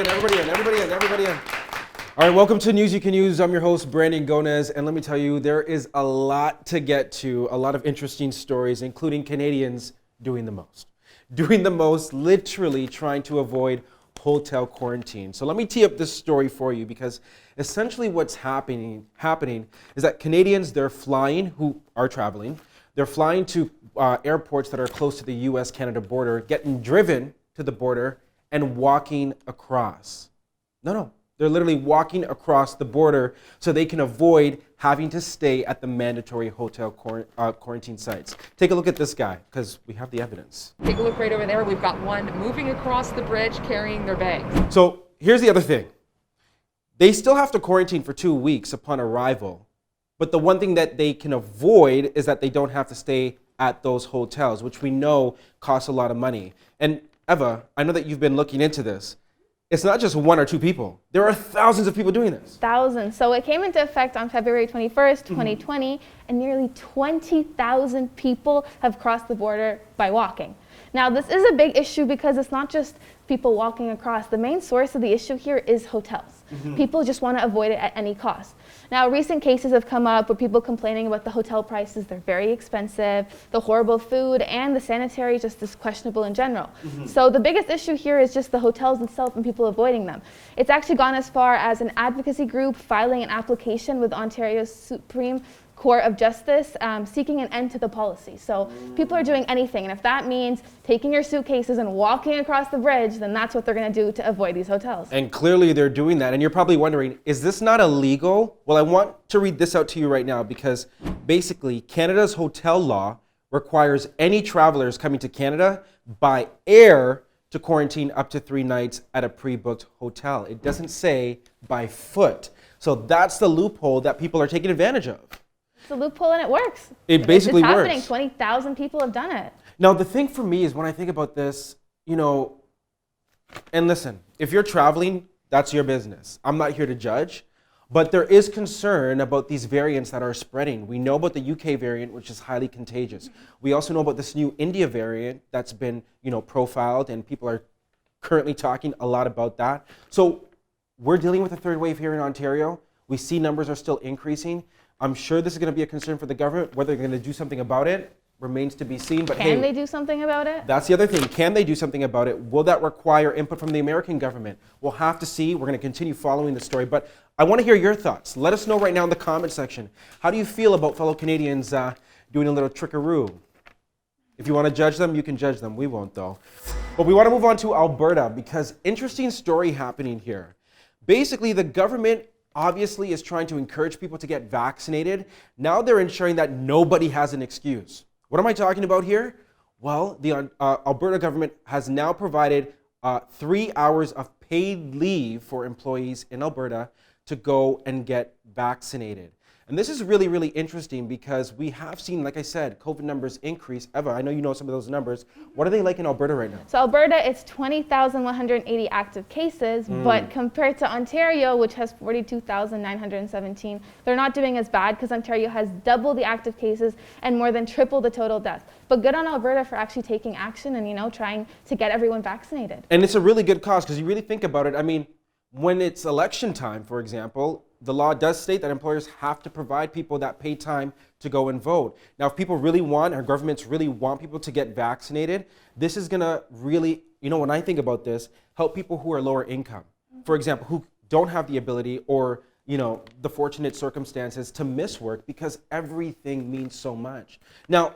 everybody in. All right, welcome to News You Can Use. I'm your host, Brandon Gonez, and let me tell you, there is a lot to get to, a lot of interesting stories, including Canadians doing the most, literally trying to avoid hotel quarantine. So let me tee up this story for you, because essentially what's happening is that Canadians, they're flying, who are traveling, they're flying to airports that are close to the U.S.-Canada border, getting driven to the border and walking across. No, they're literally walking across the border so they can avoid having to stay at the mandatory hotel quarantine sites. Take a look at this guy, because we have the evidence. Take a look right over there. We've got one moving across the bridge carrying their bags. So here's the other thing. They still have to quarantine for 2 weeks upon arrival, but the one thing that they can avoid is that they don't have to stay at those hotels, which we know costs a lot of money. And Eva, I know that you've been looking into this. It's not just 1 or 2 people. There are thousands of people doing this. Thousands. So it came into effect on February 21st, 2020, and nearly 20,000 people have crossed the border by walking. Now, this is a big issue because it's not just people walking across. The main source of the issue here is hotels. People just want to avoid it at any cost. Now, recent cases have come up with people complaining about the hotel prices. They're very expensive, the horrible food, and the sanitary just is questionable in general. So the biggest issue here is just the hotels itself and people avoiding them. It's actually gone as far as an advocacy group filing an application with Ontario's Supreme Court of Justice seeking an end to the policy. So people are doing anything, and if that means taking your suitcases and walking across the bridge, then that's what they're going to do to avoid these hotels. And clearly they're doing that, and you're probably wondering, is this not illegal? Well, I want to read this out to you right now, because basically Canada's hotel law requires any travelers coming to Canada by air to quarantine up to 3 nights at a pre-booked hotel. It doesn't say by foot. So that's the loophole that people are taking advantage of. It's a loophole and it works. It basically it's happening. works. 20,000 people have done it. Now, the thing for me is when I think about this, and listen, if you're traveling, that's your business. I'm not here to judge, but there is concern about these variants that are spreading. We know about the UK variant, which is highly contagious. We also know about this new India variant that's been, profiled, and people are currently talking a lot about that. So we're dealing with a third wave here in Ontario. We see numbers are still increasing. I'm sure this is going to be a concern for the government. Whether they're going to do something about it remains to be seen. But Can they do something about it? That's the other thing. Can they do something about it? Will that require input from the American government? We'll have to see. We're going to continue following the story. But I want to hear your thoughts. Let us know right now in the comment section. How do you feel about fellow Canadians doing a little trickaroo? If you want to judge them, you can judge them. We won't, though. But we want to move on to Alberta, because interesting story happening here. Basically, the government obviously is trying to encourage people to get vaccinated. Now they're ensuring that nobody has an excuse. What am I talking about here? Well, the Alberta government has now provided 3 hours of paid leave for employees in Alberta to go and get vaccinated. And this is really, really interesting, because we have seen, like I said, COVID numbers increase. Eva, I know you know some of those numbers. What are they like in Alberta right now? So Alberta, it's 20,180 active cases, but compared to Ontario, which has 42,917, they're not doing as bad, because Ontario has double the active cases and more than triple the total deaths. But good on Alberta for actually taking action and, trying to get everyone vaccinated. And it's a really good cause, because you really think about it. I mean, when it's election time, for example, the law does state that employers have to provide people that pay time to go and vote. Now, if people really want, our governments really want people to get vaccinated, this is going to really, when I think about this, help people who are lower income. For example, who don't have the ability or, the fortunate circumstances to miss work, because everything means so much. Now,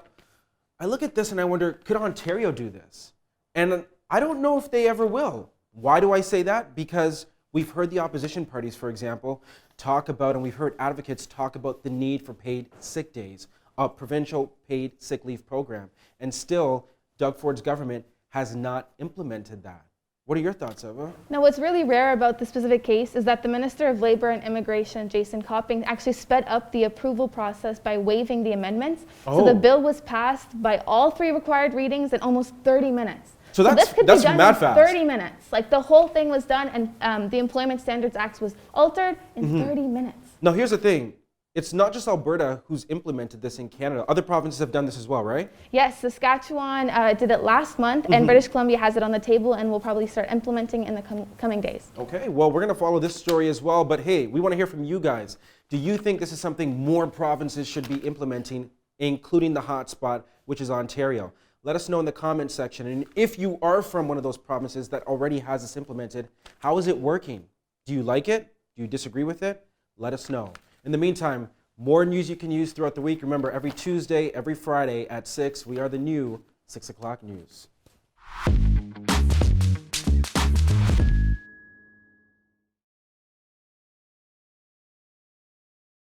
I look at this and I wonder, could Ontario do this? And I don't know if they ever will. Why do I say that? Because we've heard the opposition parties, for example, talk about, and we've heard advocates talk about the need for paid sick days, a provincial paid sick leave program. And still, Doug Ford's government has not implemented that. What are your thoughts, Eva? Now, what's really rare about this specific case is that the Minister of Labour and Immigration, Jason Copping, actually sped up the approval process by waiving the amendments. So the bill was passed by all 3 required readings in almost 30 minutes. So that's this could be done mad in fast. 30 minutes. Like, the whole thing was done, and the Employment Standards Act was altered in 30 minutes. Now, here's the thing. It's not just Alberta who's implemented this in Canada. Other provinces have done this as well, right? Yes, Saskatchewan did it last month, and British Columbia has it on the table, and will probably start implementing in the coming days. Okay, well, we're going to follow this story as well, but hey, we want to hear from you guys. Do you think this is something more provinces should be implementing, including the hotspot, which is Ontario? Let us know in the comment section. And if you are from one of those provinces that already has this implemented, how is it working? Do you like it? Do you disagree with it? Let us know. In the meantime, more news you can use throughout the week. Remember, every Tuesday, every Friday at 6, we are the new 6 o'clock news.